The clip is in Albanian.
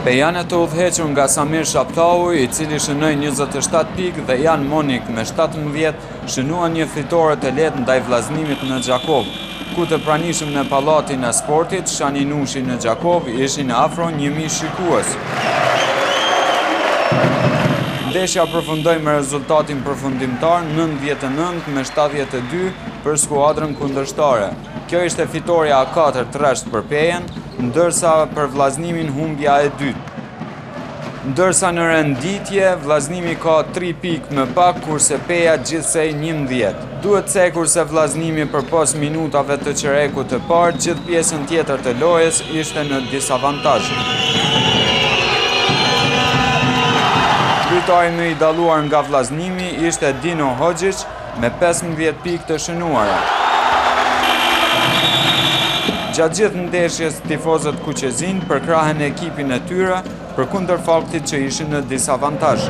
Bejanë të udhëhequr nga Samir Shaptahu, i cili shënoi 27 pikë, dhe Jan Monik me 17 shënuan një fitore të lehtë ndaj vllaznimit në Gjakov, ku të pranishëm në Pallatin e Sportit, Shani Nushi në Gjakov ishin afro 1000 shikues. Ndeshja përfundoi me rezultatin përfundimtar 99 me 72 për skuadrën kundërshtare. Kjo ishte fitoria e 4 rresht për Pejen, ndërsa për vllaznimin humbja e dytë. Ndërsa në renditje, vllaznimi ka 3 pikë më pak, kurse Peja gjithsej 11. Duhet cekur se vllaznimi përpas minutave të çerekut të parë, gjithë pjesën tjetër të lojës ishte në disavantazh. Lojtari më i dalluar nga vllaznimi ishte Dino Hoxhić me 15 pikë të shënuara. Gjatë gjithë ndeshjes, tifozët kuqezin përkrahen ekipin e tyre përkundër faktit që ishin në disavantazh.